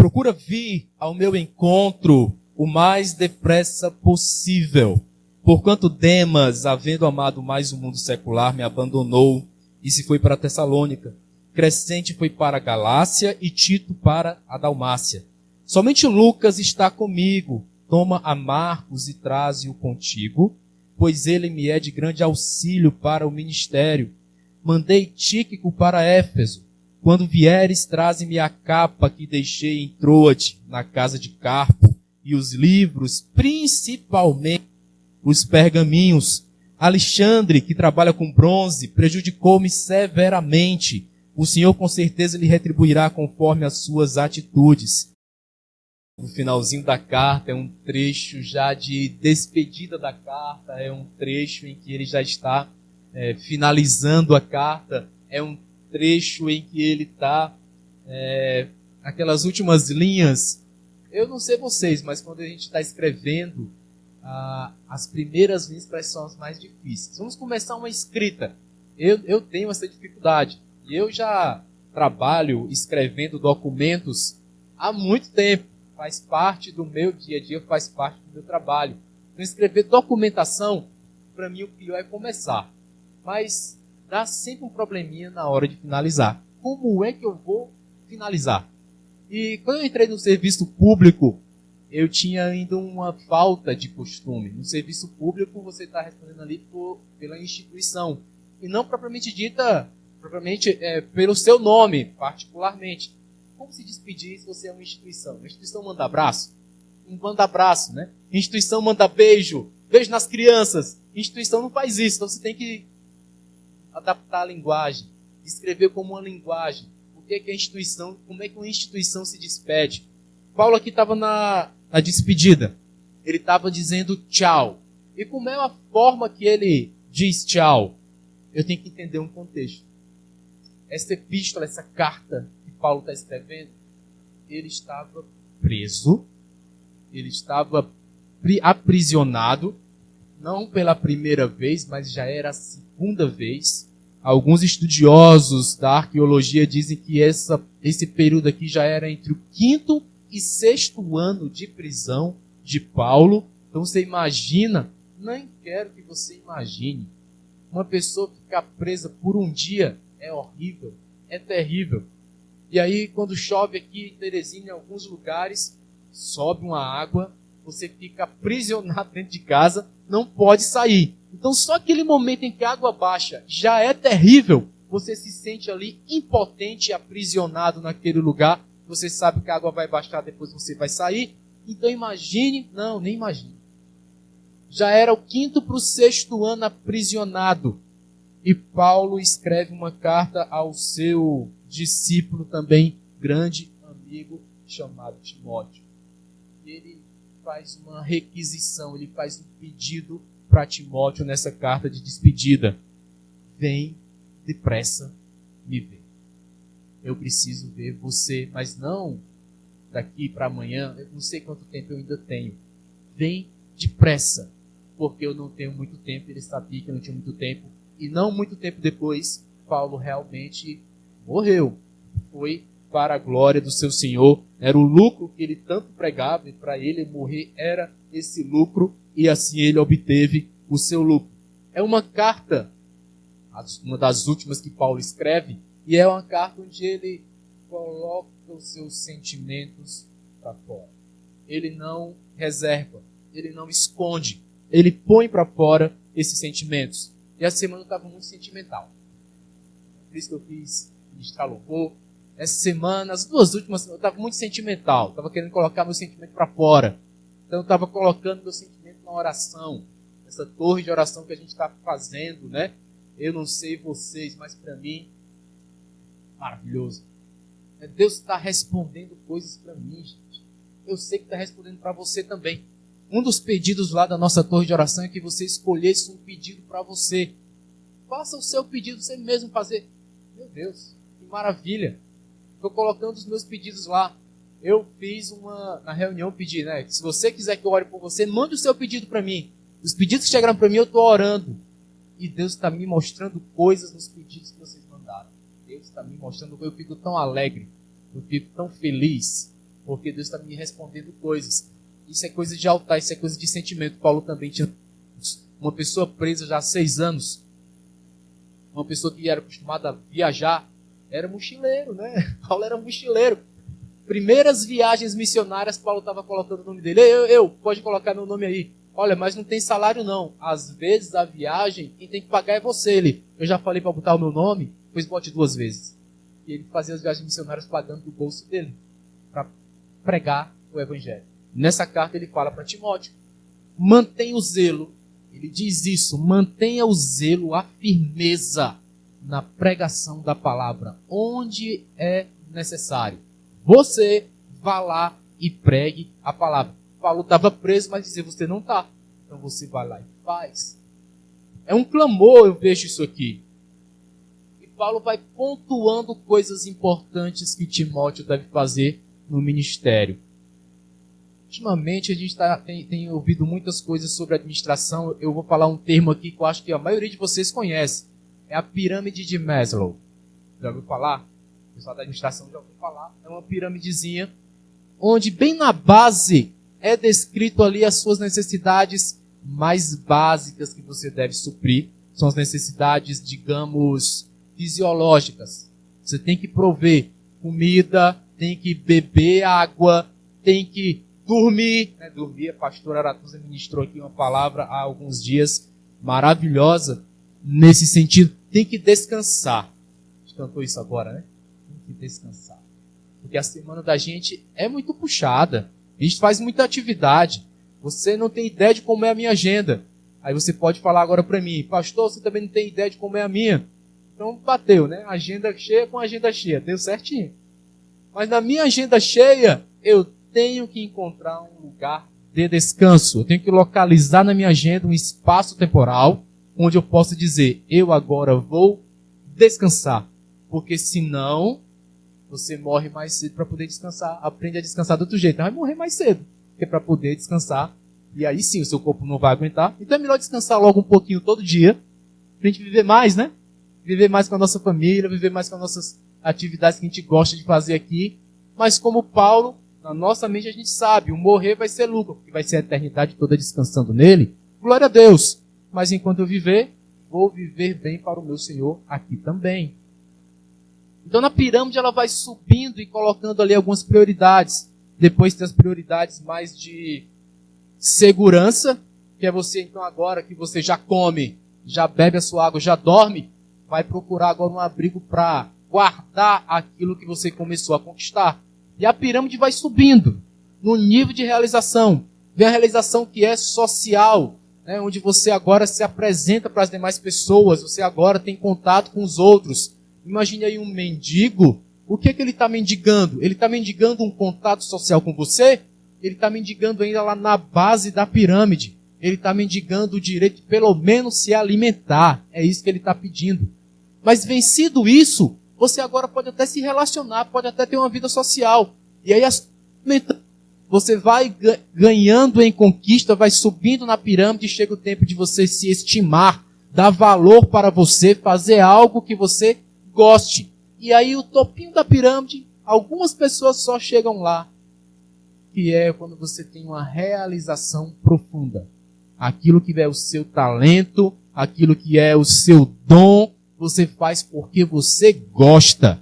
procura vir ao meu encontro o mais depressa possível. Porquanto Demas, havendo amado mais o mundo secular, me abandonou e se foi para Tessalônica. Crescente foi para a Galácia e Tito para a Dalmácia. Somente Lucas está comigo. Toma a Marcos e traze-o contigo, pois ele me é de grande auxílio para o ministério. Mandei Tíquico para Éfeso. Quando vieres, traze-me a capa que deixei em Troade, na casa de Carpo, e os livros, principalmente os pergaminhos. Alexandre, que trabalha com bronze, prejudicou-me severamente. O Senhor com certeza lhe retribuirá conforme as suas atitudes. No finalzinho da carta é um trecho já de despedida da carta, é um trecho em que ele já está finalizando a carta, é um trecho em que ele está, aquelas últimas linhas. Eu não sei vocês, mas quando a gente está escrevendo, as primeiras linhas parece que são as mais difíceis. Vamos começar uma escrita. Eu tenho essa dificuldade. E eu já trabalho escrevendo documentos há muito tempo. Faz parte do meu dia a dia, faz parte do meu trabalho. Então, escrever documentação, para mim, o pior é começar. Mas dá sempre um probleminha na hora de finalizar. Como é que eu vou finalizar? E quando eu entrei no serviço público, eu tinha ainda uma falta de costume. No serviço público, você está respondendo ali pela instituição. E não propriamente dita, pelo seu nome, particularmente. Como se despedir se você é uma instituição? A instituição manda abraço? Não manda abraço, né? A instituição manda beijo. Beijo nas crianças. A instituição não faz isso. Então você tem que adaptar a linguagem. Escrever como uma linguagem. Como é que uma instituição se despede? Paulo aqui estava na despedida. Ele estava dizendo tchau. E como é a forma que ele diz tchau? Eu tenho que entender um contexto. Essa epístola, essa carta que Paulo está escrevendo, ele estava preso, ele estava aprisionado, não pela primeira vez, mas já era a segunda vez. Alguns estudiosos da arqueologia dizem que esse período aqui já era entre o 5º e 6º ano de prisão de Paulo. Então você imagina, nem quero que você imagine, uma pessoa ficar presa por um dia é horrível, é terrível. E aí, quando chove aqui em Teresina, em alguns lugares, sobe uma água, você fica aprisionado dentro de casa, não pode sair. Então, só aquele momento em que a água baixa já é terrível, você se sente ali impotente e aprisionado naquele lugar. Você sabe que a água vai baixar, depois você vai sair. Então, imagine, não, nem imagine. Já era o 5º para o 6º ano aprisionado. E Paulo escreve uma carta ao seu discípulo também, grande amigo, chamado Timóteo. Ele faz uma requisição, ele faz um pedido para Timóteo nessa carta de despedida. Vem depressa me ver. Eu preciso ver você, mas não daqui para amanhã, eu não sei quanto tempo eu ainda tenho. Vem depressa, porque eu não tenho muito tempo, ele sabia que eu não tinha muito tempo. E não muito tempo depois, Paulo realmente morreu. Foi para a glória do seu Senhor. Era o lucro que ele tanto pregava, e para ele morrer era esse lucro, e assim ele obteve o seu lucro. É uma carta, uma das últimas que Paulo escreve, e é uma carta onde ele coloca os seus sentimentos para fora. Ele não reserva, ele não esconde, ele põe para fora esses sentimentos. E essa semana eu estava muito sentimental. Por isso que eu fiz ministrar louvor. Essa semana, as 2 últimas, eu estava muito sentimental. Estava querendo colocar meu sentimento para fora. Então eu estava colocando meu sentimento na oração. Essa torre de oração que a gente está fazendo, né? Eu não sei vocês, mas para mim, maravilhoso. Deus está respondendo coisas para mim, gente. Eu sei que está respondendo para você também. Um dos pedidos lá da nossa torre de oração é que você escolhesse um pedido para você. Faça o seu pedido, você mesmo fazer. Meu Deus, que maravilha. Estou colocando os meus pedidos lá. Eu fiz na reunião, pedi, né? Se você quiser que eu ore por você, mande o seu pedido para mim. Os pedidos que chegaram para mim, eu estou orando. E Deus está me mostrando coisas nos pedidos que vocês mandaram. Deus está me mostrando, eu fico tão alegre, eu fico tão feliz. porque Deus está me respondendo coisas. Isso é coisa de altar, isso é coisa de sentimento. Paulo também tinha uma pessoa presa já há 6 anos, uma pessoa que era acostumada a viajar, era mochileiro, né? Paulo era mochileiro. Primeiras viagens missionárias, Paulo estava colocando o nome dele. Eu, pode colocar meu nome aí. Olha, mas não tem salário não. Às vezes a viagem, quem tem que pagar é você. Ele, eu já falei para botar o meu nome, pois bote 2 vezes. E ele fazia as viagens missionárias pagando do bolso dele, para pregar o evangelho. Nessa carta ele fala para Timóteo, mantenha o zelo, ele diz isso, mantenha o zelo, a firmeza na pregação da palavra, onde é necessário. Você vá lá e pregue a palavra. Paulo estava preso, mas dizia, você não está. Então você vai lá e faz. É um clamor, eu vejo isso aqui. E Paulo vai pontuando coisas importantes que Timóteo deve fazer no ministério. Ultimamente a gente tem ouvido muitas coisas sobre administração. Eu vou falar um termo aqui que eu acho que a maioria de vocês conhece. É a pirâmide de Maslow. Já ouviu falar? O pessoal da administração já ouviu falar. É uma piramidezinha onde bem na base é descrito ali as suas necessidades mais básicas que você deve suprir. São as necessidades, digamos, fisiológicas. Você tem que prover comida, tem que beber água, tem que dormir. Dormir, a pastora Aratuza ministrou aqui uma palavra há alguns dias maravilhosa nesse sentido. Tem que descansar. A gente cantou isso agora, né? Tem que descansar. Porque a semana da gente é muito puxada. A gente faz muita atividade. Você não tem ideia de como é a minha agenda. Aí você pode falar agora para mim, pastor, você também não tem ideia de como é a minha. Então bateu, né? Agenda cheia com agenda cheia. Deu certinho. Mas na minha agenda cheia, eu tenho que encontrar um lugar de descanso. Eu tenho que localizar na minha agenda um espaço temporal onde eu possa dizer, eu agora vou descansar. Porque senão, você morre mais cedo para poder descansar. Aprende a descansar de outro jeito. Vai morrer mais cedo. Porque para poder descansar. E aí sim, o seu corpo não vai aguentar. Então é melhor descansar logo um pouquinho todo dia. Para a gente viver mais, né? Viver mais com a nossa família. Viver mais com as nossas atividades que a gente gosta de fazer aqui. Mas como Paulo, na nossa mente a gente sabe. O morrer vai ser lucro. Porque vai ser a eternidade toda descansando nele. Glória a Deus. Mas enquanto eu viver, vou viver bem para o meu Senhor aqui também. Então na pirâmide ela vai subindo e colocando ali algumas prioridades. Depois tem as prioridades mais de segurança, que é você então agora que você já come, já bebe a sua água, já dorme, vai procurar agora um abrigo para guardar aquilo que você começou a conquistar. E a pirâmide vai subindo no nível de realização. Vem a realização que é social, né, onde você agora se apresenta para as demais pessoas, você agora tem contato com os outros. Imagine aí um mendigo, o que é que ele está mendigando? Ele está mendigando um contato social com você? Ele está mendigando ainda lá na base da pirâmide. Ele está mendigando o direito de pelo menos se alimentar. É isso que ele está pedindo. Mas vencido isso, você agora pode até se relacionar, pode até ter uma vida social. E aí você vai ganhando em conquista, vai subindo na pirâmide, chega o tempo de você se estimar, dar valor para você, fazer algo que você goste. E aí o topinho da pirâmide, algumas pessoas só chegam lá, que é quando você tem uma realização profunda. Aquilo que é o seu talento, aquilo que é o seu dom, você faz porque você gosta.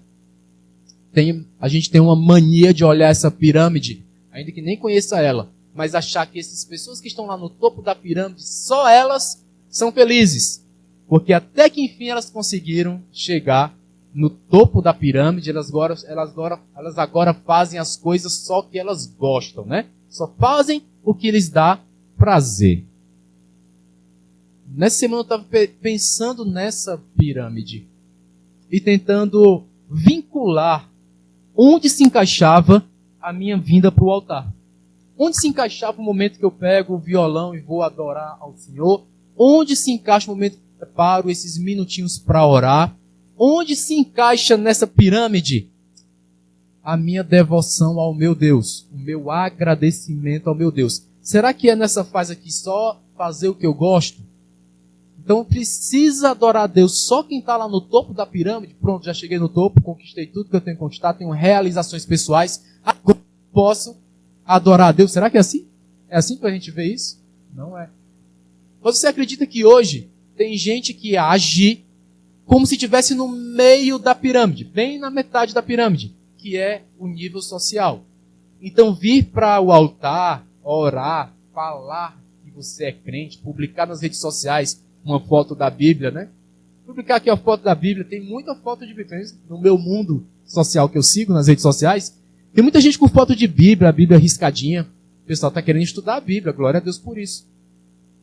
A gente tem uma mania de olhar essa pirâmide, ainda que nem conheça ela, mas achar que essas pessoas que estão lá no topo da pirâmide, só elas são felizes. Porque até que enfim elas conseguiram chegar no topo da pirâmide, elas agora fazem as coisas só que elas gostam, né? Só fazem o que lhes dá prazer. Nessa semana eu estava pensando nessa pirâmide e tentando vincular onde se encaixava a minha vinda para o altar. Onde se encaixava o momento que eu pego o violão e vou adorar ao Senhor? Onde se encaixa o momento que eu preparo esses minutinhos para orar? Onde se encaixa nessa pirâmide a minha devoção ao meu Deus, o meu agradecimento ao meu Deus? Será que é nessa fase aqui só fazer o que eu gosto? Então precisa adorar a Deus só quem está lá no topo da pirâmide? Pronto, já cheguei no topo, conquistei tudo que eu tenho que conquistar, tenho realizações pessoais. Agora posso adorar a Deus. Será que é assim? É assim que a gente vê isso? Não é. Mas você acredita que hoje tem gente que age como se estivesse no meio da pirâmide, bem na metade da pirâmide, que é o nível social. Então vir para o altar, orar, falar que você é crente, publicar nas redes sociais uma foto da Bíblia, né? Publicar aqui a foto da Bíblia, tem muita foto de Bíblia. No meu mundo social que eu sigo nas redes sociais, tem muita gente com foto de Bíblia, a Bíblia riscadinha. O pessoal está querendo estudar a Bíblia, glória a Deus por isso.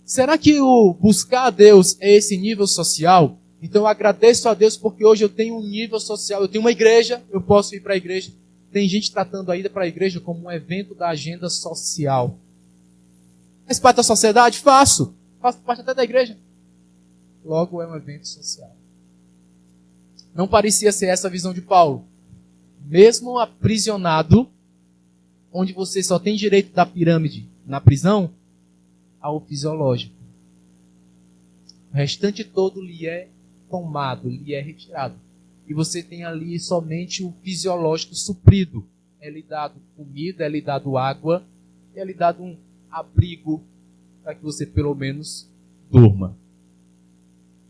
Será que o buscar a Deus é esse nível social? Então eu agradeço a Deus porque hoje eu tenho um nível social, eu tenho uma igreja, eu posso ir para a igreja. Tem gente tratando a ida para a igreja como um evento da agenda social. Faz parte da sociedade? Faço parte até da igreja. Logo é um evento social. Não parecia ser essa a visão de Paulo. Mesmo aprisionado, onde você só tem direito da pirâmide na prisão, ao fisiológico. O restante todo lhe é tomado, lhe é retirado. E você tem ali somente o fisiológico suprido. É lhe dado comida, é lhe dado água, é lhe dado um abrigo para que você pelo menos durma.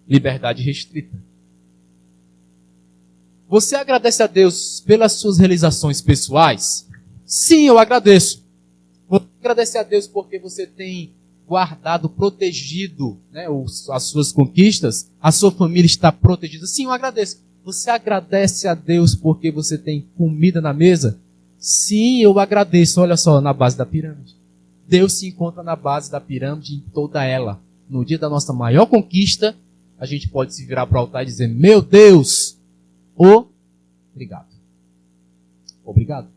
Liberdade restrita. Você agradece a Deus pelas suas realizações pessoais? Sim, eu agradeço. Você agradece a Deus porque você tem guardado, protegido, né, as suas conquistas, a sua família está protegida. Sim, eu agradeço. Você agradece a Deus porque você tem comida na mesa? Sim, eu agradeço. Olha só, na base da pirâmide. Deus se encontra na base da pirâmide em toda ela. No dia da nossa maior conquista, a gente pode se virar para o altar e dizer, meu Deus, obrigado. Obrigado.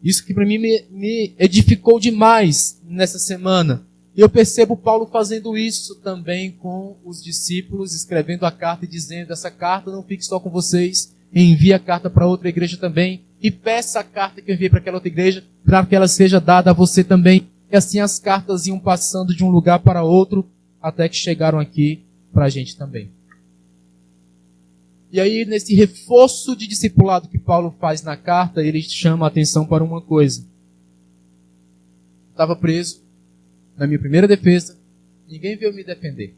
Isso que para mim me edificou demais nessa semana. E eu percebo Paulo fazendo isso também com os discípulos, escrevendo a carta e dizendo, essa carta não fique só com vocês, envie a carta para outra igreja também, e peça a carta que eu enviei para aquela outra igreja, para que ela seja dada a você também. E assim as cartas iam passando de um lugar para outro, até que chegaram aqui para a gente também. E aí, nesse reforço de discipulado que Paulo faz na carta, ele chama a atenção para uma coisa. Estava preso, na minha primeira defesa, ninguém veio me defender.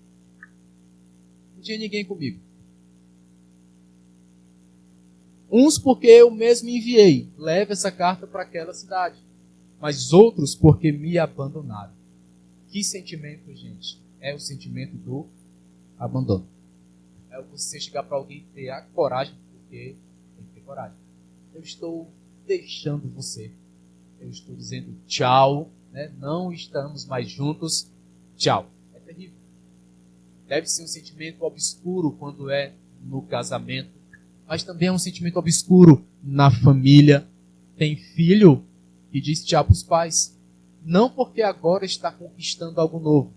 Não tinha ninguém comigo. Uns porque eu mesmo enviei, leve essa carta para aquela cidade. Mas outros porque me abandonaram. Que sentimento, gente? É o sentimento do abandono. É você chegar para alguém e ter a coragem, porque tem que ter coragem. Eu estou deixando você. Eu estou dizendo tchau, né? Não estamos mais juntos. Tchau. É terrível. Deve ser um sentimento obscuro quando é no casamento, mas também é um sentimento obscuro na família. Tem filho que diz tchau para os pais. Não porque agora está conquistando algo novo.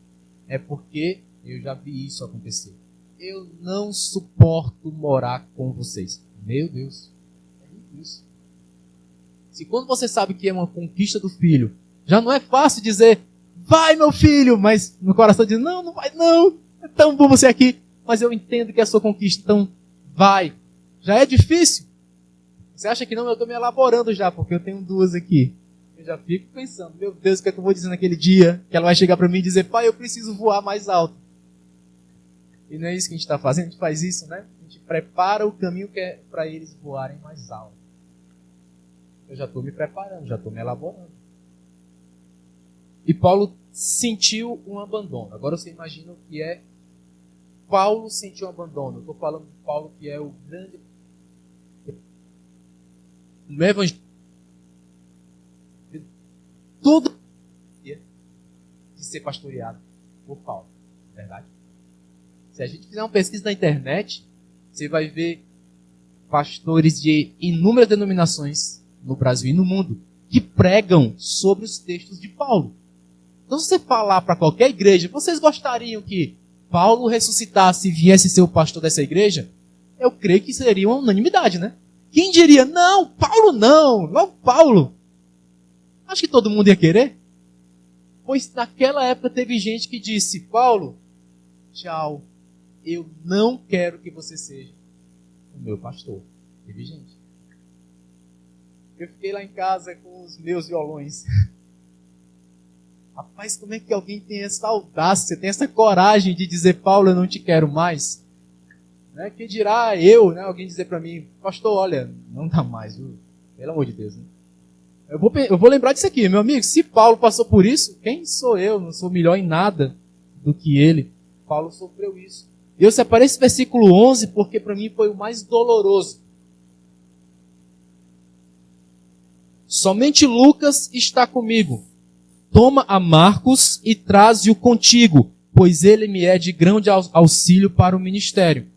É porque eu já vi isso acontecer. Eu não suporto morar com vocês. Meu Deus. É isso. Se quando você sabe que é uma conquista do filho, já não é fácil dizer, vai meu filho, mas no coração diz, não, não vai não. É tão bom você aqui. Mas eu entendo que é a sua conquista, então vai. Já é difícil. Você acha que não? Eu estou me elaborando já, porque eu tenho duas aqui. Eu já fico pensando, meu Deus, o que é que eu vou dizer naquele dia? Que ela vai chegar para mim e dizer, pai, eu preciso voar mais alto. E não é isso que a gente está fazendo? A gente faz isso, né? A gente prepara o caminho que é para eles voarem mais alto. Eu já estou me preparando, já estou me elaborando. E Paulo sentiu um abandono. Agora você imagina o que é Paulo sentiu um abandono. Eu estou falando de Paulo, que é o grande... No Evangelho, tudo de ser pastoreado por Paulo. Verdade? Se a gente fizer uma pesquisa na internet, você vai ver pastores de inúmeras denominações no Brasil e no mundo que pregam sobre os textos de Paulo. Então, se você falar para qualquer igreja, vocês gostariam que Paulo ressuscitasse e viesse ser o pastor dessa igreja? Eu creio que seria uma unanimidade, né? Quem diria, não, Paulo não, logo Paulo. Acho que todo mundo ia querer. Pois naquela época teve gente que disse, Paulo, tchau, eu não quero que você seja o meu pastor. Teve gente. Eu fiquei lá em casa com os meus violões. Rapaz, como é que alguém tem essa audácia, tem essa coragem de dizer, Paulo, eu não te quero mais? Né? Quem dirá eu, né? Alguém dizer para mim, pastor, olha, não dá mais, viu? Pelo amor de Deus. Né? Eu vou lembrar disso aqui, meu amigo, se Paulo passou por isso, quem sou eu? Não sou melhor em nada do que ele. Paulo sofreu isso. E eu separei esse versículo 11 porque para mim foi o mais doloroso. Somente Lucas está comigo. Toma a Marcos e traze-o contigo, pois ele me é de grande auxílio para o ministério.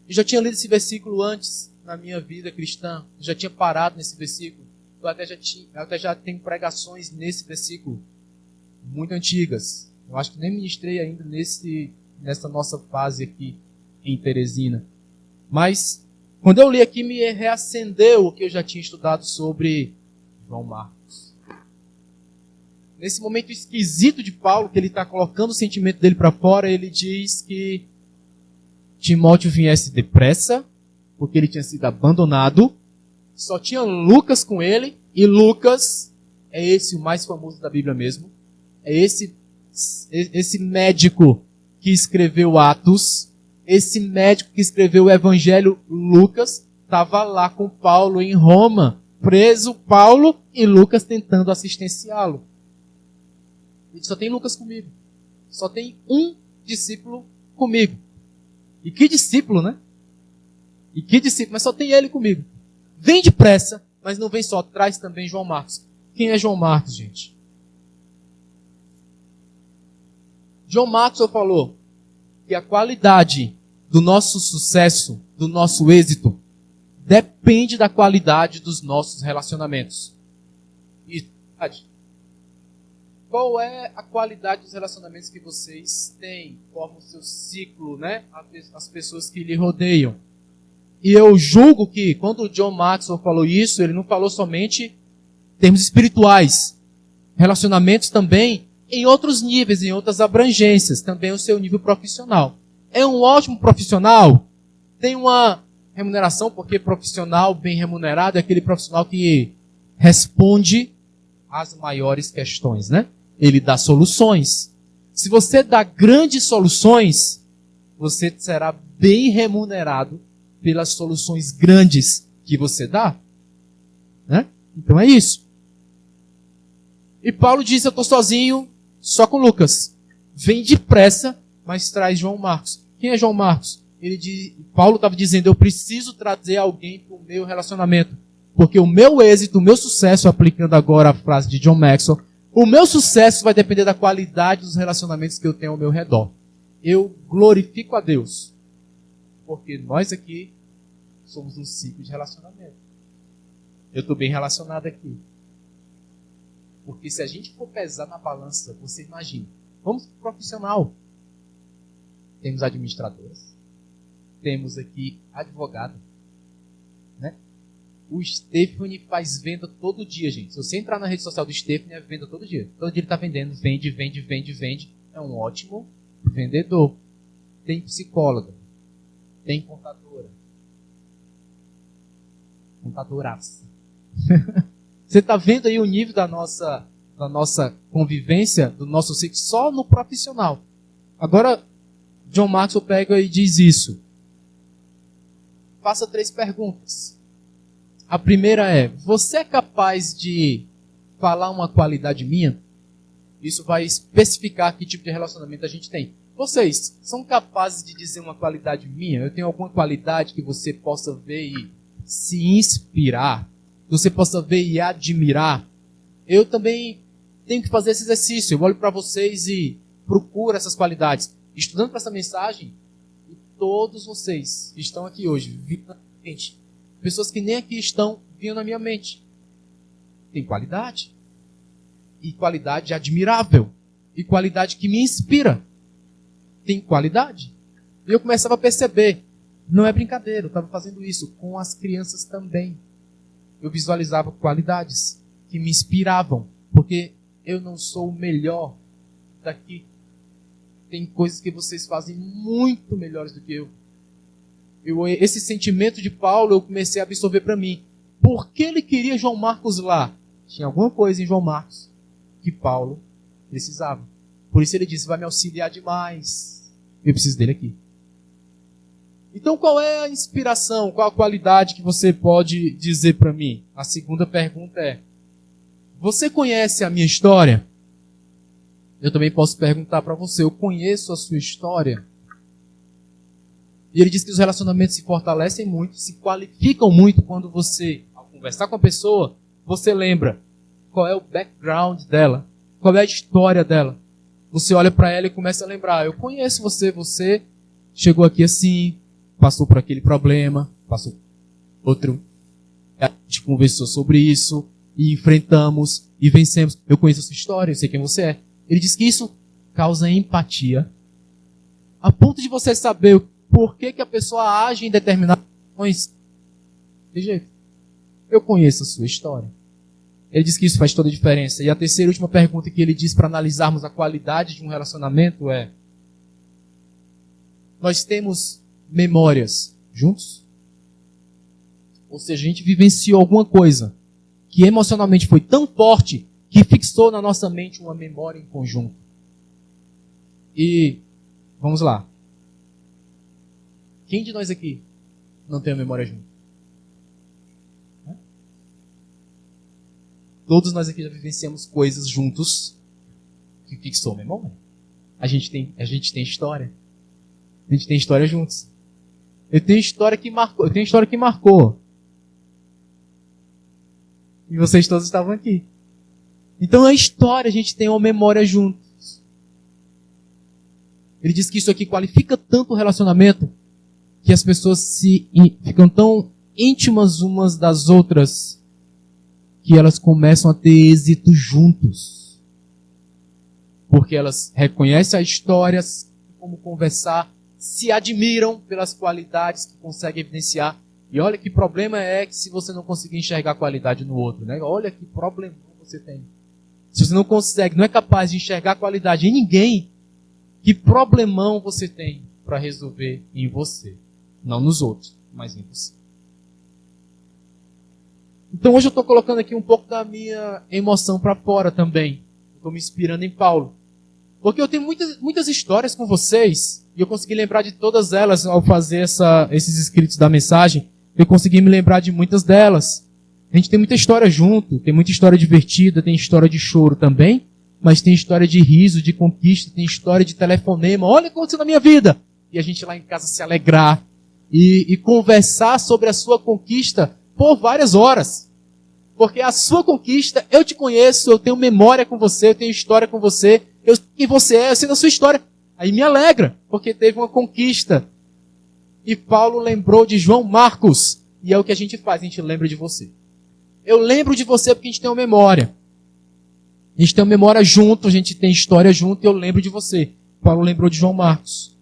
Eu já tinha lido esse versículo antes na minha vida cristã. Eu já tinha parado nesse versículo. Eu até já tenho pregações nesse versículo, muito antigas. Eu acho que nem ministrei ainda nessa nossa fase aqui em Teresina. Mas, quando eu li aqui, me reacendeu o que eu já tinha estudado sobre João Marcos. Nesse momento esquisito de Paulo, que ele está colocando o sentimento dele para fora, ele diz que Timóteo viesse depressa, porque ele tinha sido abandonado. Só tinha Lucas com ele, e Lucas é esse o mais famoso da Bíblia mesmo. É esse médico que escreveu Atos, esse médico que escreveu o Evangelho Lucas, estava lá com Paulo em Roma, preso Paulo e Lucas tentando assistenciá-lo. Ele só tem Lucas comigo. Só tem um discípulo comigo. E que discípulo, né? E que discípulo, mas só tem ele comigo. Vem depressa, mas não vem só, traz também João Marcos. Quem é João Marcos, gente? João Marcos falou que a qualidade do nosso sucesso, do nosso êxito, depende da qualidade dos nossos relacionamentos. E qual é a qualidade dos relacionamentos que vocês têm? Forma o seu ciclo, né? As pessoas que lhe rodeiam. E eu julgo que, quando o John Maxwell falou isso, ele não falou somente em termos espirituais. Relacionamentos também em outros níveis, em outras abrangências. Também o seu nível profissional. É um ótimo profissional? Tem uma remuneração, porque profissional bem remunerado é aquele profissional que responde às maiores questões, né? Ele dá soluções. Se você dá grandes soluções, você será bem remunerado pelas soluções grandes que você dá. Né? Então é isso. E Paulo diz, eu estou sozinho, só com Lucas. Vem depressa, mas traz João Marcos. Quem é João Marcos? Paulo estava dizendo, eu preciso trazer alguém para o meu relacionamento. Porque o meu êxito, o meu sucesso, aplicando agora a frase de John Maxwell, o meu sucesso vai depender da qualidade dos relacionamentos que eu tenho ao meu redor. Eu glorifico a Deus. Porque nós aqui somos um ciclo de relacionamento. Eu estou bem relacionado aqui. Porque se a gente for pesar na balança, você imagina. Vamos para o profissional. Temos administradoras. Temos aqui advogado. Né? O Stephanie faz venda todo dia, gente. Se você entrar na rede social do Stephanie, é venda todo dia. Todo dia ele está vendendo. Vende. É um ótimo vendedor. Tem psicóloga. Tem contadora. Contadoraça. Você está vendo aí o nível da nossa convivência, do nosso ciclo, só no profissional. Agora, John Maxwell pega e diz isso. Faça 3 perguntas. A primeira é, você é capaz de falar uma qualidade minha? Isso vai especificar que tipo de relacionamento a gente tem. Vocês são capazes de dizer uma qualidade minha? Eu tenho alguma qualidade que você possa ver e se inspirar? Que você possa ver e admirar? Eu também tenho que fazer esse exercício. Eu olho para vocês e procuro essas qualidades. Estudando para essa mensagem, e todos vocês que estão aqui hoje, vindo na minha mente, pessoas que nem aqui estão, vindo na minha mente. Tem qualidade. E qualidade admirável. E qualidade que me inspira. Tem qualidade. E eu começava a perceber, não é brincadeira, eu estava fazendo isso com as crianças também. Eu visualizava qualidades que me inspiravam, porque eu não sou o melhor daqui. Tem coisas que vocês fazem muito melhores do que eu. Esse sentimento de Paulo eu comecei a absorver para mim. Por que ele queria João Marcos lá? Tinha alguma coisa em João Marcos que Paulo precisava. Por isso ele disse, vai me auxiliar demais. Eu preciso dele aqui. Então qual é a inspiração, qual a qualidade que você pode dizer para mim? A segunda pergunta é, você conhece a minha história? Eu também posso perguntar para você, eu conheço a sua história? E ele diz que os relacionamentos se fortalecem muito, se qualificam muito quando você, ao conversar com a pessoa, você lembra qual é o background dela, qual é a história dela. Você olha para ela e começa a lembrar, eu conheço você, você chegou aqui assim, passou por aquele problema, passou por outro, a gente conversou sobre isso, e enfrentamos, e vencemos. Eu conheço a sua história, eu sei quem você é. Ele diz que isso causa empatia, a ponto de você saber por que a pessoa age em determinadas situações. De jeito. Eu conheço a sua história. Ele diz que isso faz toda a diferença. E a terceira e última pergunta que ele diz para analisarmos a qualidade de um relacionamento é: nós temos memórias juntos? Ou seja, a gente vivenciou alguma coisa que emocionalmente foi tão forte que fixou na nossa mente uma memória em conjunto. E vamos lá. Quem de nós aqui não tem a memória junto? Todos nós aqui já vivenciamos coisas juntos que fixou a memória. A gente tem história. A gente tem história juntos. Eu tenho história que marcou. E vocês todos estavam aqui. Então a história, a gente tem uma memória juntos. Ele diz que isso aqui qualifica tanto o relacionamento que as pessoas ficam tão íntimas umas das outras que elas começam a ter êxito juntos. Porque elas reconhecem a história, como conversar, se admiram pelas qualidades que conseguem evidenciar. E olha que problema é que se você não conseguir enxergar qualidade no outro, né? Olha que problema você tem. Se você não consegue, não é capaz de enxergar qualidade em ninguém, que problemão você tem para resolver em você. Não nos outros, mas em você. Então hoje eu estou colocando aqui um pouco da minha emoção para fora também. Estou me inspirando em Paulo. Porque eu tenho muitas histórias com vocês, e eu consegui lembrar de todas elas ao fazer esses escritos da mensagem. Eu consegui me lembrar de muitas delas. A gente tem muita história junto, tem muita história divertida, tem história de choro também, mas tem história de riso, de conquista, tem história de telefonema. Olha o que aconteceu na minha vida! E a gente lá em casa se alegrar e conversar sobre a sua conquista por várias horas. Porque a sua conquista, eu te conheço, eu tenho memória com você, eu tenho história com você, eu sei quem você é, eu sei da sua história. Aí me alegra, porque teve uma conquista. E Paulo lembrou de João Marcos. E é o que a gente faz, a gente lembra de você. Eu lembro de você porque a gente tem uma memória. A gente tem uma memória junto, a gente tem história junto e eu lembro de você. Paulo lembrou de João Marcos.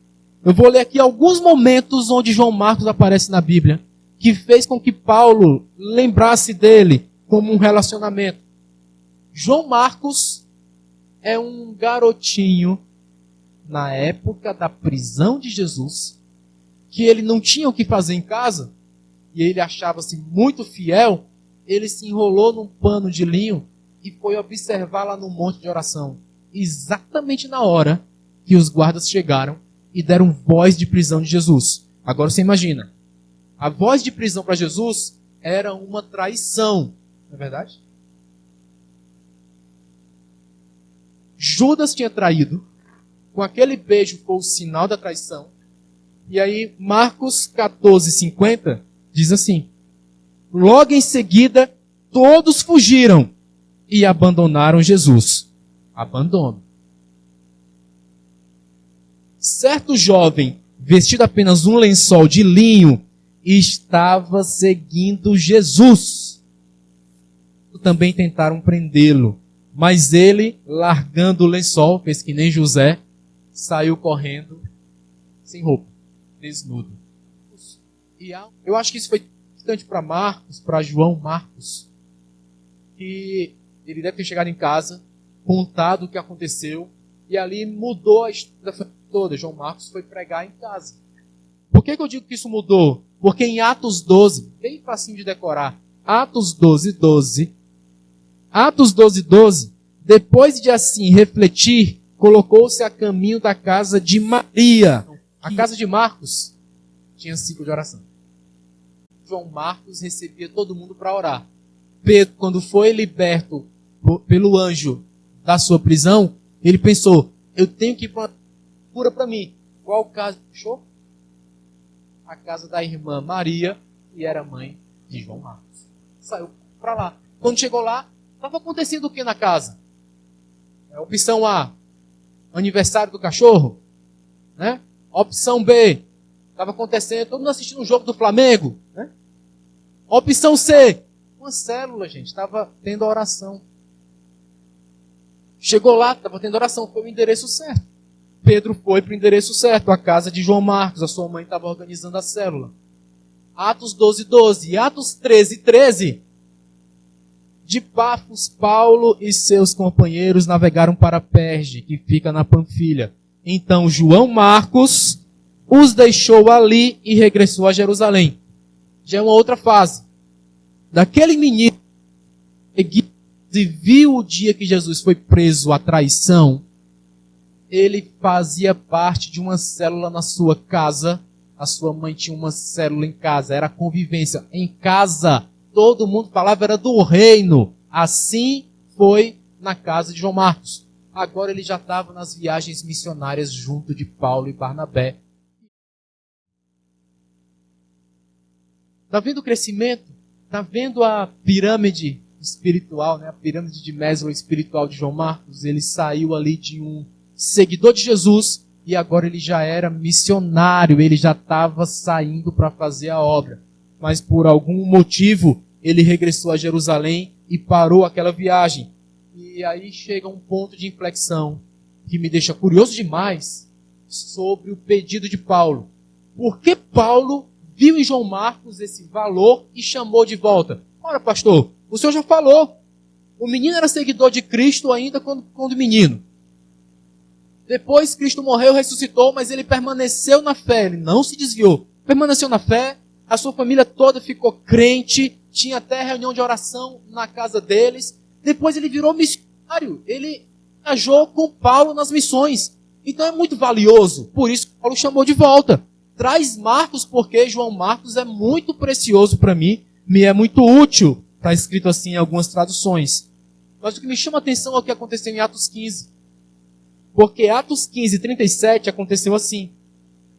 Eu vou ler aqui alguns momentos onde João Marcos aparece na Bíblia, que fez com que Paulo lembrasse dele como um relacionamento. João Marcos é um garotinho na época da prisão de Jesus, que ele não tinha o que fazer em casa, e ele achava-se muito fiel, ele se enrolou num pano de linho e foi observar lá no monte de oração, exatamente na hora que os guardas chegaram e deram voz de prisão de Jesus. Agora você imagina, a voz de prisão para Jesus era uma traição, não é verdade? Judas tinha traído, com aquele beijo foi o sinal da traição. E aí Marcos 14:50 diz assim: logo em seguida todos fugiram e abandonaram Jesus. Abandono. Certo jovem, vestido apenas um lençol de linho, estava seguindo Jesus. Também tentaram prendê-lo, mas ele, largando o lençol, fez que nem José, saiu correndo sem roupa, desnudo. E eu acho que isso foi importante para Marcos, para João Marcos, que ele deve ter chegado em casa, contado o que aconteceu, e ali mudou a história da família toda. João Marcos foi pregar em casa. Por que eu digo que isso mudou? Porque em Atos 12, bem facinho de decorar, Atos 12:12. Atos 12:12. Depois de assim refletir, colocou-se a caminho da casa de Maria. A casa de Marcos tinha ciclo de oração. João Marcos recebia todo mundo para orar. Pedro, quando foi liberto pelo anjo da sua prisão, ele pensou, eu tenho que ir para uma cura para mim. Qual casa achou? A casa da irmã Maria, que era mãe de João Marcos. Saiu para lá. Quando chegou lá, estava acontecendo o que na casa? Opção A, aniversário do cachorro. Né? Opção B, estava acontecendo, todo mundo assistindo um jogo do Flamengo. Né? Opção C, uma célula, gente, estava tendo oração. Chegou lá, estava tendo oração, foi o endereço certo. Pedro foi para o endereço certo, a casa de João Marcos, a sua mãe estava organizando a célula. Atos 12:12 e Atos 13:13. De Pafos, Paulo e seus companheiros navegaram para Perge, que fica na Panfilha. Então João Marcos os deixou ali e regressou a Jerusalém. Já é uma outra fase. Daquele menino que viu o dia que Jesus foi preso à traição, ele fazia parte de uma célula na sua casa. A sua mãe tinha uma célula em casa, era convivência. Em casa, todo mundo falava, era do reino. Assim foi na casa de João Marcos. Agora ele já estava nas viagens missionárias junto de Paulo e Barnabé. Está vendo o crescimento? Está vendo a pirâmide espiritual, né? A pirâmide de Maslow espiritual de João Marcos? Ele saiu ali de um seguidor de Jesus e agora ele já era missionário, ele já estava saindo para fazer a obra. Mas por algum motivo ele regressou a Jerusalém e parou aquela viagem. E aí chega um ponto de inflexão que me deixa curioso demais sobre o pedido de Paulo. Por que Paulo viu em João Marcos esse valor e chamou de volta? Ora, pastor, o senhor já falou. O menino era seguidor de Cristo ainda quando menino. Depois Cristo morreu, ressuscitou, mas ele permaneceu na fé, ele não se desviou. Permaneceu na fé, a sua família toda ficou crente, tinha até reunião de oração na casa deles. Depois ele virou missionário, ele viajou com Paulo nas missões. Então é muito valioso, por isso que Paulo chamou de volta. Traz Marcos, porque João Marcos é muito precioso para mim, me é muito útil. Está escrito assim em algumas traduções. Mas o que me chama a atenção é o que aconteceu em Atos 15. Porque Atos 15:37 aconteceu assim.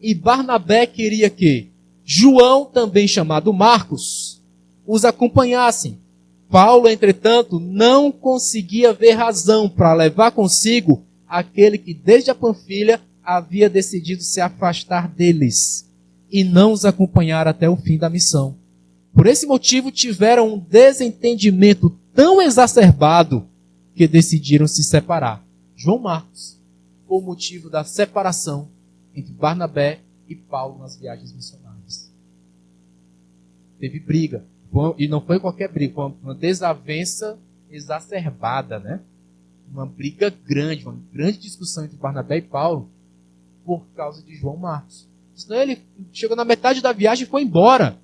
E Barnabé queria que João, também chamado Marcos, os acompanhassem. Paulo, entretanto, não conseguia ver razão para levar consigo aquele que desde a Panfilha havia decidido se afastar deles e não os acompanhar até o fim da missão. Por esse motivo tiveram um desentendimento tão exacerbado que decidiram se separar. João Marcos foi o motivo da separação entre Barnabé e Paulo nas viagens missionárias. Teve briga. E não foi qualquer briga, foi uma desavença exacerbada, né? Uma briga grande, uma grande discussão entre Barnabé e Paulo por causa de João Marcos. Senão ele chegou na metade da viagem e foi embora.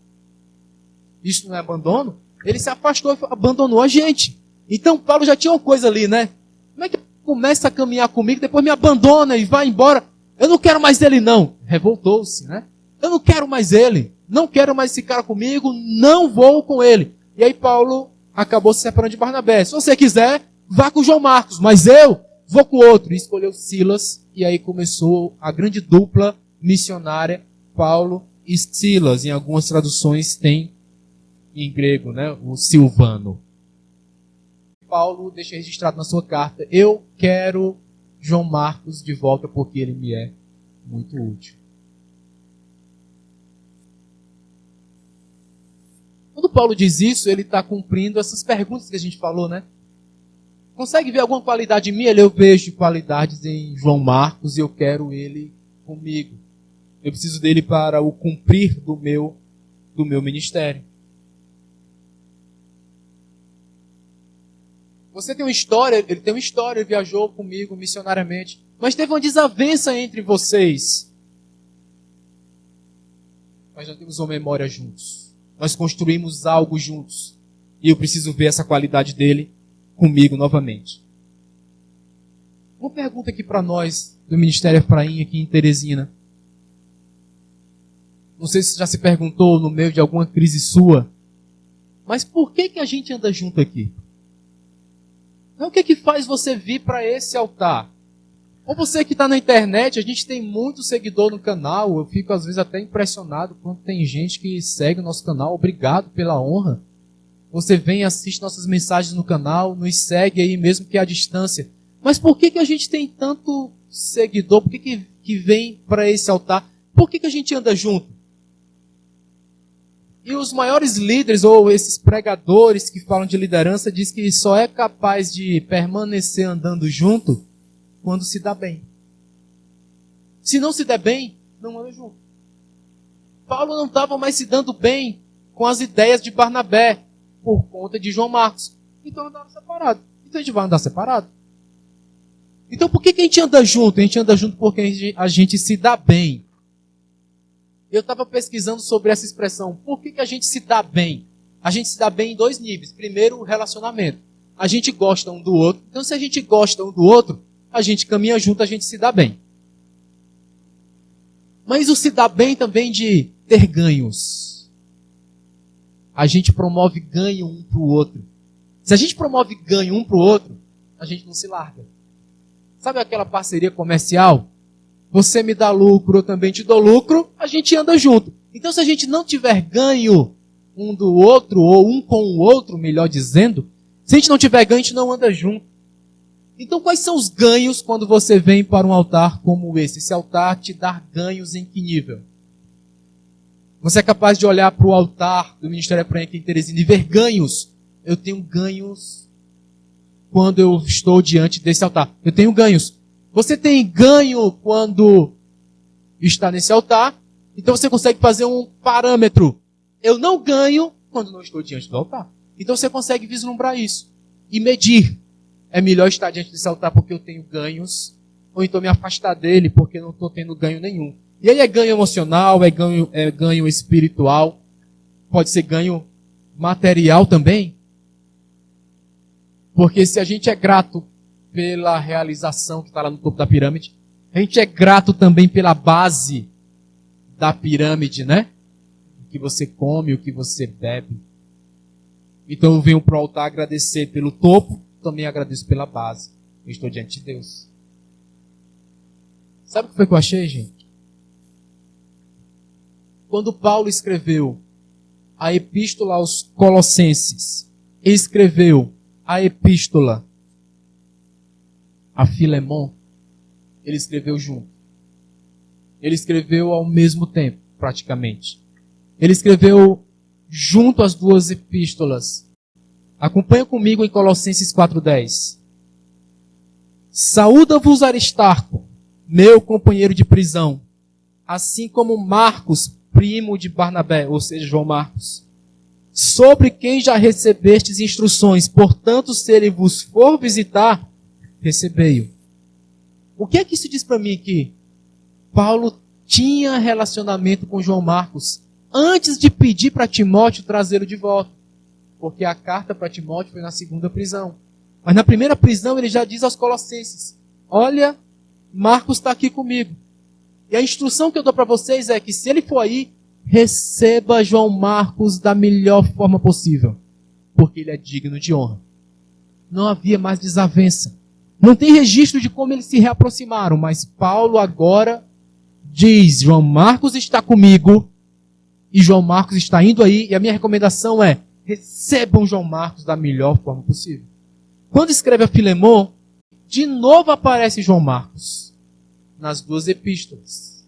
Isso não é abandono? Ele se afastou e abandonou a gente. Então Paulo já tinha uma coisa ali, né? Como é que começa a caminhar comigo, depois me abandona e vai embora? Eu não quero mais ele não. Revoltou-se, né? Eu não quero mais ele. Não quero mais esse cara comigo, não vou com ele. E aí Paulo acabou se separando de Barnabé. Se você quiser, vá com João Marcos, mas eu vou com outro. E escolheu Silas, e aí começou a grande dupla missionária, Paulo e Silas. Em algumas traduções tem em grego, né, o Silvano. Paulo deixa registrado na sua carta, eu quero João Marcos de volta porque ele me é muito útil. Quando Paulo diz isso, ele está cumprindo essas perguntas que a gente falou, né? Consegue ver alguma qualidade em mim? Eu vejo qualidades em João Marcos e eu quero ele comigo. Eu preciso dele para o cumprir do meu ministério. Você tem uma história, ele tem uma história, ele viajou comigo missionariamente, mas teve uma desavença entre vocês. Mas nós temos uma memória juntos. Nós construímos algo juntos. E eu preciso ver essa qualidade dele comigo novamente. Uma pergunta aqui para nós, do Ministério Efraim, aqui em Teresina. Não sei se você já se perguntou no meio de alguma crise sua, mas por que a gente anda junto aqui? O que faz você vir para esse altar? Ou você que está na internet, a gente tem muito seguidor no canal, eu fico às vezes até impressionado quando tem gente que segue o nosso canal, obrigado pela honra. Você vem e assiste nossas mensagens no canal, nos segue aí mesmo que à distância. Mas por que a gente tem tanto seguidor? Por que vem para esse altar? Por que a gente anda junto? E os maiores líderes, ou esses pregadores que falam de liderança, diz que só é capaz de permanecer andando junto quando se dá bem. Se não se der bem, não anda junto. Paulo não estava mais se dando bem com as ideias de Barnabé, por conta de João Marcos. Então andaram separados. Então a gente vai andar separado. Então por que a gente anda junto? A gente anda junto porque a gente se dá bem. Eu estava pesquisando sobre essa expressão. Por que a gente se dá bem? A gente se dá bem em dois níveis. Primeiro, o relacionamento. A gente gosta um do outro. Então se a gente gosta um do outro, a gente caminha junto, a gente se dá bem. Mas o se dá bem também de ter ganhos. A gente promove ganho um para o outro. Se a gente promove ganho um para o outro, a gente não se larga. Sabe aquela parceria comercial? Você me dá lucro, eu também te dou lucro, a gente anda junto. Então se a gente não tiver ganho um do outro, ou um com o outro, melhor dizendo, se a gente não tiver ganho, a gente não anda junto. Então quais são os ganhos quando você vem para um altar como esse? Esse altar te dá ganhos em que nível? Você é capaz de olhar para o altar do Ministério Efraim aqui em Teresina e ver ganhos? Eu tenho ganhos quando eu estou diante desse altar. Eu tenho ganhos. Você tem ganho quando está nesse altar. Então você consegue fazer um parâmetro. Eu não ganho quando não estou diante do altar. Então você consegue vislumbrar isso. E medir. É melhor estar diante desse altar porque eu tenho ganhos. Ou então me afastar dele porque não estou tendo ganho nenhum. E aí é ganho emocional, é ganho espiritual. Pode ser ganho material também. Porque se a gente é grato pela realização que está lá no topo da pirâmide, a gente é grato também pela base da pirâmide, né? O que você come, o que você bebe. Então eu venho para o altar agradecer pelo topo, também agradeço pela base. Eu estou diante de Deus. Sabe o que foi que eu achei, gente? Quando Paulo escreveu a epístola aos Colossenses, ele escreveu a epístola a Filemon, ele escreveu junto. Ele escreveu ao mesmo tempo, praticamente. Ele escreveu junto as duas epístolas. Acompanha comigo em Colossenses 4:10. Saúda-vos Aristarco, meu companheiro de prisão, assim como Marcos, primo de Barnabé, ou seja, João Marcos, sobre quem já recebestes instruções, portanto, se ele vos for visitar, recebei-o. O que é que isso diz para mim aqui? Paulo tinha relacionamento com João Marcos antes de pedir para Timóteo trazê-lo de volta. Porque a carta para Timóteo foi na segunda prisão. Mas na primeira prisão ele já diz aos Colossenses: olha, Marcos está aqui comigo. E a instrução que eu dou para vocês é que se ele for aí, receba João Marcos da melhor forma possível. Porque ele é digno de honra. Não havia mais desavença. Não tem registro de como eles se reaproximaram, mas Paulo agora diz: João Marcos está comigo e João Marcos está indo aí, e a minha recomendação é: recebam João Marcos da melhor forma possível. Quando escreve a Filemon, de novo aparece João Marcos nas duas epístolas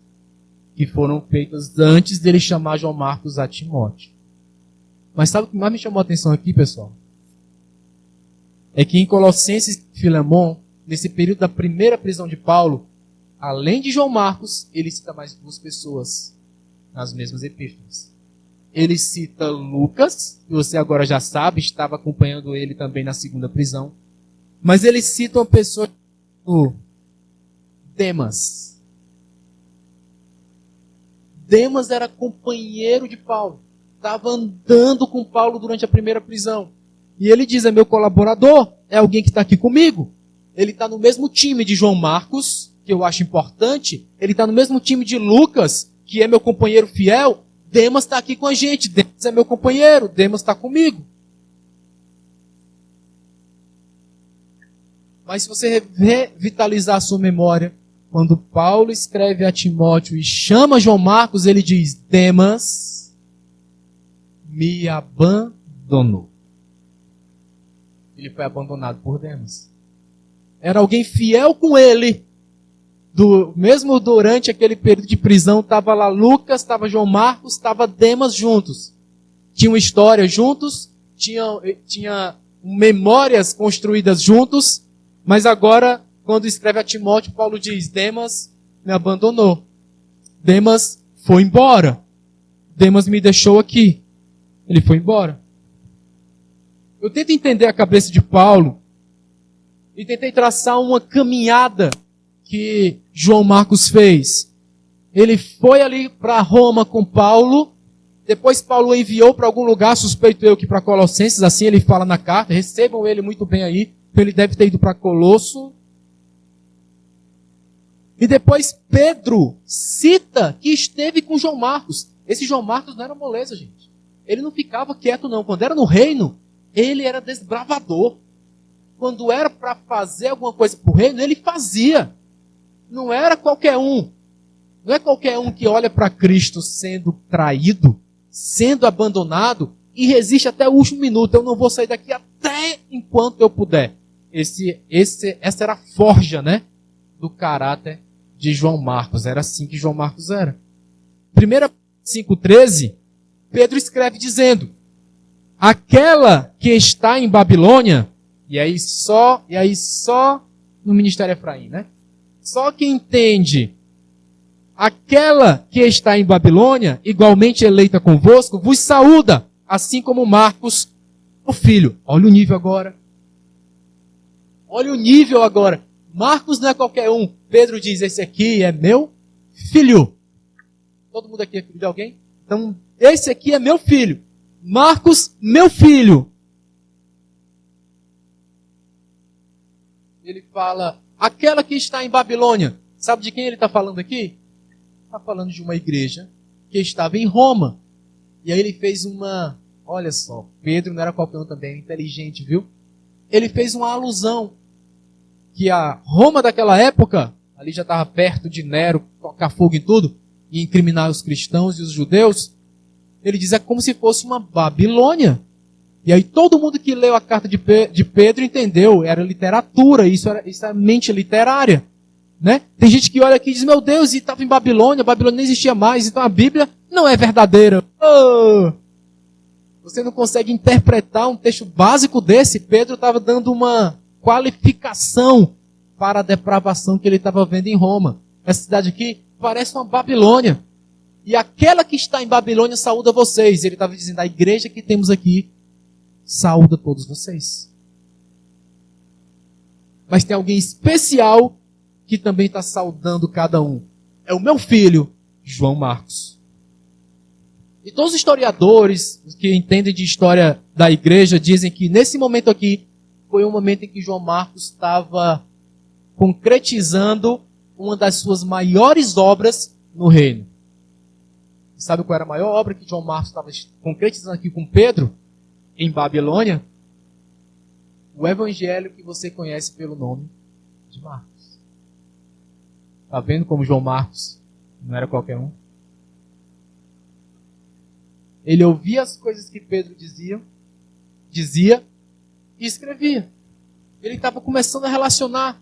que foram feitas antes dele chamar João Marcos a Timóteo. Mas sabe o que mais me chamou a atenção aqui, pessoal? É que em Colossenses e Filemon, nesse período da primeira prisão de Paulo, além de João Marcos, ele cita mais duas pessoas nas mesmas epístolas. Ele cita Lucas, que você agora já sabe, estava acompanhando ele também na segunda prisão. Mas ele cita uma pessoa, o Demas. Demas era companheiro de Paulo. Estava andando com Paulo durante a primeira prisão. E ele diz, é meu colaborador, é alguém que está aqui comigo. Ele está no mesmo time de João Marcos, que eu acho importante. Ele está no mesmo time de Lucas, que é meu companheiro fiel. Demas está aqui com a gente. Demas é meu companheiro. Demas está comigo. Mas se você revitalizar a sua memória, quando Paulo escreve a Timóteo e chama João Marcos, ele diz, Demas me abandonou. Ele foi abandonado por Demas. Era alguém fiel com ele. Mesmo durante aquele período de prisão, estava lá Lucas, estava João Marcos, estava Demas juntos. Tinham história juntos, tinha memórias construídas juntos, mas agora, quando escreve a Timóteo, Paulo diz, Demas me abandonou. Demas foi embora. Demas me deixou aqui. Ele foi embora. Eu tento entender a cabeça de Paulo e tentei traçar uma caminhada que João Marcos fez. Ele foi ali para Roma com Paulo, depois Paulo enviou para algum lugar, suspeito eu que para Colossenses, assim ele fala na carta, recebam ele muito bem aí, ele deve ter ido para Colosso. E depois Pedro cita que esteve com João Marcos. Esse João Marcos não era moleza, gente. Ele não ficava quieto não. Quando era no reino, ele era desbravador. Quando era para fazer alguma coisa para o reino, ele fazia. Não era qualquer um. Não é qualquer um que olha para Cristo sendo traído, sendo abandonado e resiste até o último minuto. Eu não vou sair daqui até enquanto eu puder. Essa era a forja, né, do caráter de João Marcos. Era assim que João Marcos era. 1 5,13, Pedro escreve dizendo, aquela que está em Babilônia, e aí só no Ministério Efraim, né? Só quem entende, aquela que está em Babilônia, igualmente eleita convosco, vos saúda, assim como Marcos, o filho. Olha o nível agora. Olha o nível agora. Marcos não é qualquer um. Pedro diz, esse aqui é meu filho. Todo mundo aqui é filho de alguém? Então, esse aqui é meu filho. Marcos, meu filho. Ele fala, aquela que está em Babilônia. Sabe de quem ele está falando aqui? Está falando de uma igreja que estava em Roma. E aí ele fez uma... Olha só, Pedro não era qualquer um também, inteligente, viu? Ele fez uma alusão que a Roma daquela época, ali já estava perto de Nero, tocar fogo em tudo, e incriminar os cristãos e os judeus. Ele diz, é como se fosse uma Babilônia. E aí todo mundo que leu a carta de Pedro entendeu, era literatura, isso é mente literária. Né? Tem gente que olha aqui e diz, meu Deus, e estava em Babilônia, Babilônia não existia mais, então a Bíblia não é verdadeira. Oh! Você não consegue interpretar um texto básico desse. Pedro estava dando uma qualificação para a depravação que ele estava vendo em Roma. Essa cidade aqui parece uma Babilônia. E aquela que está em Babilônia saúda vocês. Ele estava dizendo, a igreja que temos aqui saúda todos vocês. Mas tem alguém especial que também está saudando cada um. É o meu filho, João Marcos. E todos os historiadores que entendem de história da igreja dizem que nesse momento aqui foi um momento em que João Marcos estava concretizando uma das suas maiores obras no reino. E sabe qual era a maior obra que João Marcos estava concretizando aqui com Pedro? Em Babilônia? O evangelho que você conhece pelo nome de Marcos. Está vendo como João Marcos não era qualquer um? Ele ouvia as coisas que Pedro dizia e escrevia. Ele estava começando a relacionar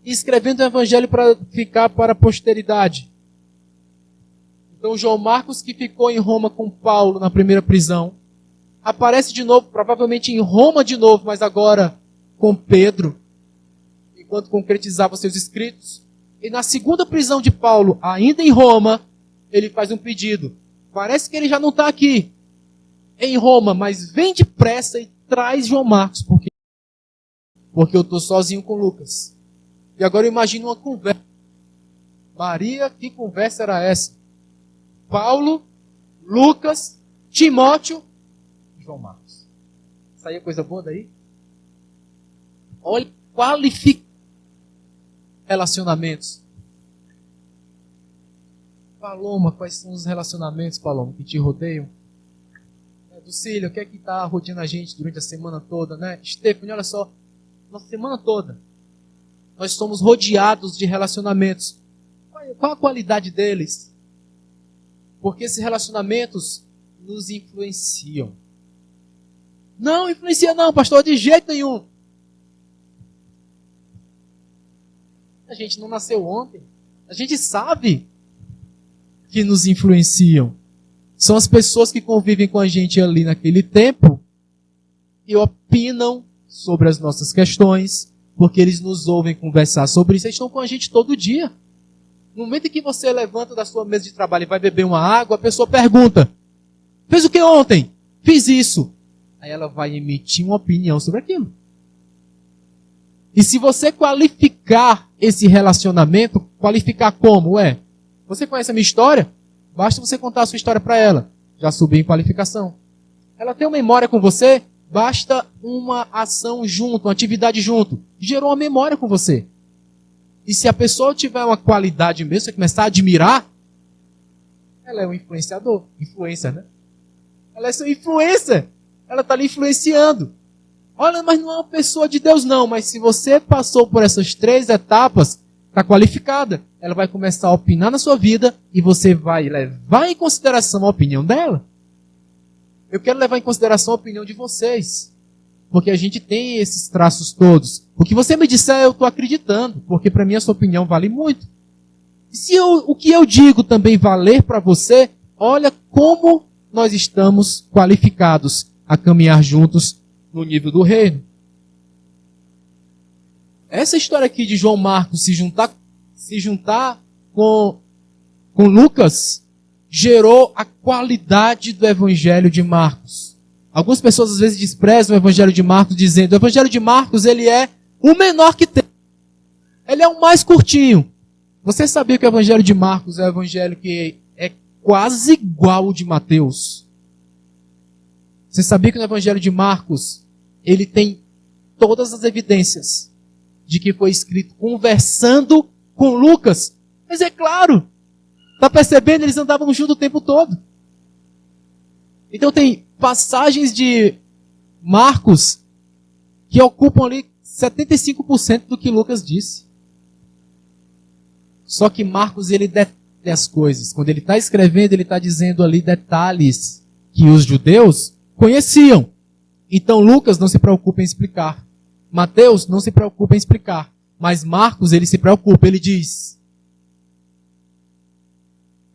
e escrevendo o evangelho para ficar para a posteridade. Então João Marcos, que ficou em Roma com Paulo na primeira prisão, aparece de novo, provavelmente em Roma de novo, mas agora com Pedro, enquanto concretizava seus escritos. E na segunda prisão de Paulo, ainda em Roma, ele faz um pedido. Parece que ele já não está aqui em Roma, mas vem depressa e traz João Marcos, porque eu estou sozinho com Lucas. E agora eu imagino uma conversa. Maria, que conversa era essa? Paulo, Lucas, Timóteo, João Marcos. Saía coisa boa daí? Olha, qualificar relacionamentos. Paloma, quais são os relacionamentos, Paloma, que te rodeiam? Lucília, o que é que está rodeando a gente durante a semana toda, né? Stephanie, olha só, nossa semana toda, nós somos rodeados de relacionamentos. Qual a qualidade deles? Porque esses relacionamentos nos influenciam. Não influencia não, pastor, de jeito nenhum. A gente não nasceu ontem. A gente sabe que nos influenciam. São as pessoas que convivem com a gente ali naquele tempo e opinam sobre as nossas questões, porque eles nos ouvem conversar sobre isso. Eles estão com a gente todo dia. No momento em que você levanta da sua mesa de trabalho e vai beber uma água, a pessoa pergunta: fez o que ontem? Fiz isso. Aí ela vai emitir uma opinião sobre aquilo. E se você qualificar esse relacionamento, qualificar como? Você conhece a minha história? Basta você contar a sua história para ela. Já subiu em qualificação. Ela tem uma memória com você? Basta uma ação junto, uma atividade junto. Gerou uma memória com você. E se a pessoa tiver uma qualidade mesmo, você começar a admirar, ela é um influenciador. Influencer, né? Ela é seu influencer. Ela está lhe influenciando. Olha, mas não é uma pessoa de Deus não. Mas se você passou por essas 3 etapas, está qualificada. Ela vai começar a opinar na sua vida e você vai levar em consideração a opinião dela. Eu quero levar em consideração a opinião de vocês. Porque a gente tem esses traços todos. O que você me disser, eu estou acreditando. Porque para mim a sua opinião vale muito. E se o que eu digo também valer para você, olha como nós estamos qualificados a caminhar juntos no nível do reino. Essa história aqui de João Marcos se juntar com Lucas gerou a qualidade do evangelho de Marcos. Algumas pessoas às vezes desprezam o evangelho de Marcos dizendo: o evangelho de Marcos ele é o menor que tem. Ele é o mais curtinho. Você sabia que o evangelho de Marcos é o evangelho que é quase igual ao de Mateus? Você sabia que no evangelho de Marcos ele tem todas as evidências de que foi escrito conversando com Lucas? Mas é claro, está percebendo? Eles andavam juntos o tempo todo. Então tem passagens de Marcos que ocupam ali 75% do que Lucas disse. Só que Marcos ele detalha as coisas. Quando ele está escrevendo, ele está dizendo ali detalhes que os judeus conheciam. Então Lucas não se preocupa em explicar. Mateus não se preocupa em explicar. Mas Marcos, ele se preocupa. Ele diz: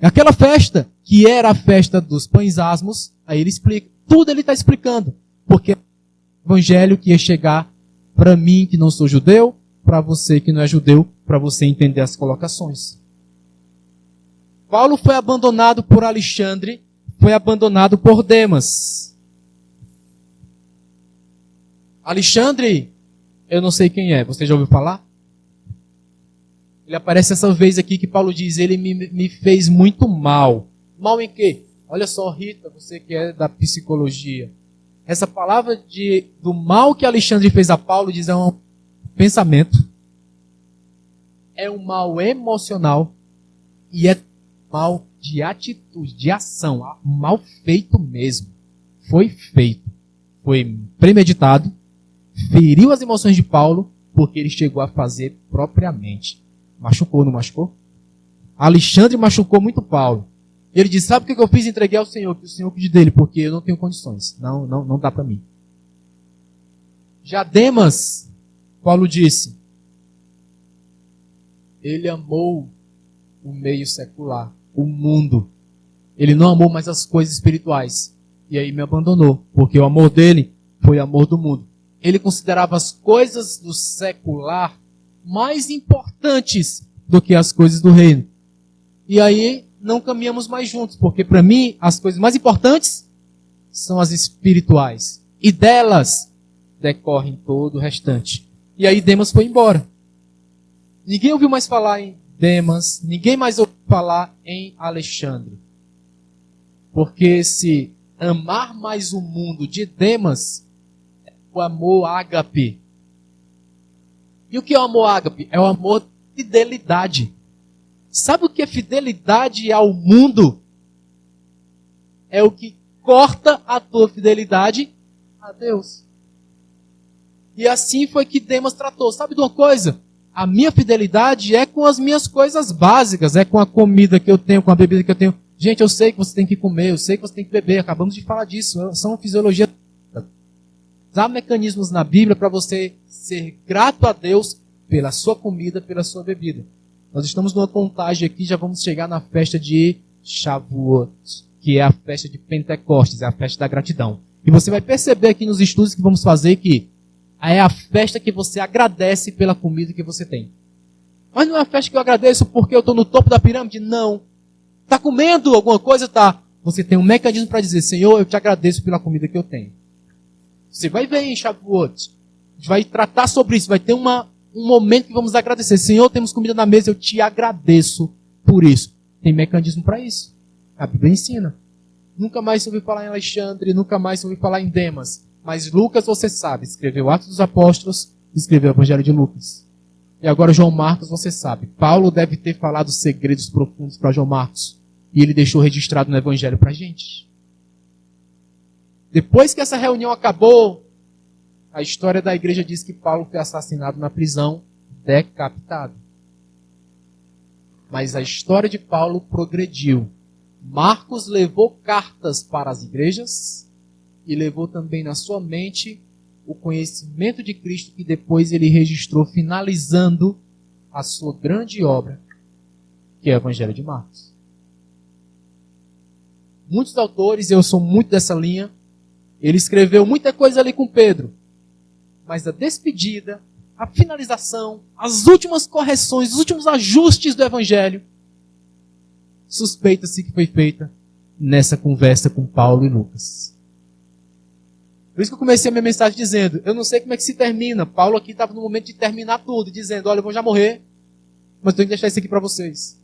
aquela festa, que era a festa dos pães asmos, aí ele explica. Tudo ele está explicando. Porque é o evangelho que ia chegar para mim, que não sou judeu, para você que não é judeu, para você entender as colocações. Paulo foi abandonado por Alexandre, foi abandonado por Demas. Alexandre, eu não sei quem é, você já ouviu falar? Ele aparece essa vez aqui que Paulo diz: ele me fez muito mal. Mal em quê? Olha só, Rita, você que é da psicologia. Essa palavra do mal que Alexandre fez a Paulo diz é um pensamento. É um mal emocional. E é mal de atitude, de ação. Mal feito mesmo. Foi feito. Foi premeditado. Feriu as emoções de Paulo, porque ele chegou a fazer propriamente. Machucou, não machucou? Alexandre machucou muito Paulo. Ele disse: sabe o que eu fiz? Entreguei ao Senhor, que o Senhor cuide dele, porque eu não tenho condições. Não dá para mim. Já Demas, Paulo disse, ele amou o meio secular, o mundo. Ele não amou mais as coisas espirituais. E aí me abandonou, porque o amor dele foi amor do mundo. Ele considerava as coisas do secular mais importantes do que as coisas do reino. E aí não caminhamos mais juntos, porque para mim as coisas mais importantes são as espirituais. E delas decorrem todo o restante. E aí Demas foi embora. Ninguém ouviu mais falar em Demas, ninguém mais ouviu falar em Alexandre. Porque se amar mais o mundo de Demas o amor ágape. E o que é o amor ágape? É o amor de fidelidade. Sabe o que é fidelidade ao mundo? É o que corta a tua fidelidade a Deus. E assim foi que Demas tratou. Sabe de uma coisa? A minha fidelidade é com as minhas coisas básicas, é com a comida que eu tenho, com a bebida que eu tenho. Gente, eu sei que você tem que comer, eu sei que você tem que beber, acabamos de falar disso, são fisiologia. Há mecanismos na Bíblia para você ser grato a Deus pela sua comida, pela sua bebida. Nós estamos numa contagem aqui, já vamos chegar na festa de Shavuot, que é a festa de Pentecostes, é a festa da gratidão. E você vai perceber aqui nos estudos que vamos fazer que é a festa que você agradece pela comida que você tem. Mas não é a festa que eu agradeço porque eu estou no topo da pirâmide? Não. Está comendo alguma coisa? Tá. Você tem um mecanismo para dizer, Senhor, eu te agradeço pela comida que eu tenho. Você vai ver em Shavuot. A gente vai tratar sobre isso. Vai ter um momento que vamos agradecer. Senhor, temos comida na mesa, eu te agradeço por isso. Tem mecanismo para isso. A Bíblia ensina. Nunca mais se ouviu falar em Alexandre, nunca mais se ouviu falar em Demas. Mas Lucas, você sabe, escreveu Atos dos Apóstolos, escreveu o Evangelho de Lucas. E agora João Marcos, você sabe. Paulo deve ter falado segredos profundos para João Marcos. E ele deixou registrado no Evangelho para a gente. Depois que essa reunião acabou, a história da igreja diz que Paulo foi assassinado na prisão, decapitado. Mas a história de Paulo progrediu. Marcos levou cartas para as igrejas e levou também na sua mente o conhecimento de Cristo que depois ele registrou, finalizando a sua grande obra, que é o Evangelho de Marcos. Muitos autores, eu sou muito dessa linha, ele escreveu muita coisa ali com Pedro, mas a despedida, a finalização, as últimas correções, os últimos ajustes do Evangelho, suspeita-se que foi feita nessa conversa com Paulo e Lucas. Por isso que eu comecei a minha mensagem dizendo, eu não sei como é que se termina. Paulo aqui estava no momento de terminar tudo, dizendo, olha, eu vou já morrer, mas tenho que deixar isso aqui para vocês.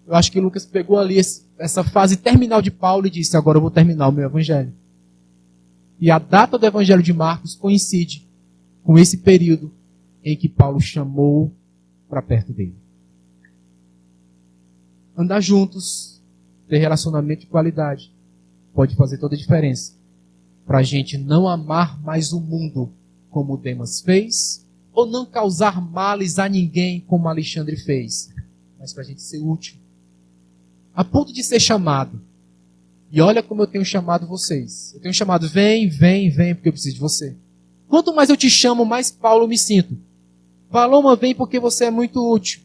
Eu acho que Lucas pegou ali essa fase terminal de Paulo e disse, agora eu vou terminar o meu evangelho. E a data do evangelho de Marcos coincide com esse período em que Paulo chamou para perto dele. Andar juntos, ter relacionamento de qualidade, pode fazer toda a diferença. Para a gente não amar mais o mundo como Demas fez, ou não causar males a ninguém como Alexandre fez, mas para a gente ser útil. A ponto de ser chamado. E olha como eu tenho chamado vocês. Eu tenho chamado, vem, porque eu preciso de você. Quanto mais eu te chamo, mais Paulo me sinto. Paloma, vem porque você é muito útil.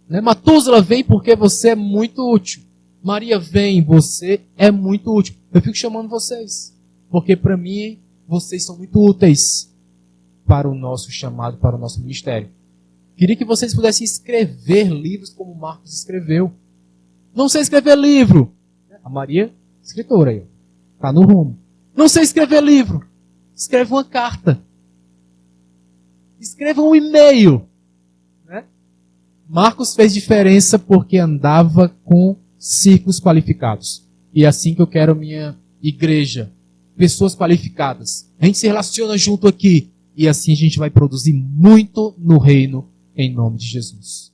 Matúsala, vem porque você é muito útil. Maria, vem, você é muito útil. Eu fico chamando vocês. Porque para mim, vocês são muito úteis para o nosso chamado, para o nosso ministério. Queria que vocês pudessem escrever livros como Marcos escreveu. Não sei escrever livro. A Maria, escritora aí. Está no rumo. Não sei escrever livro. Escreva uma carta. Escreva um e-mail. Marcos fez diferença porque andava com círculos qualificados. E é assim que eu quero minha igreja. Pessoas qualificadas. A gente se relaciona junto aqui. E assim a gente vai produzir muito no reino em nome de Jesus.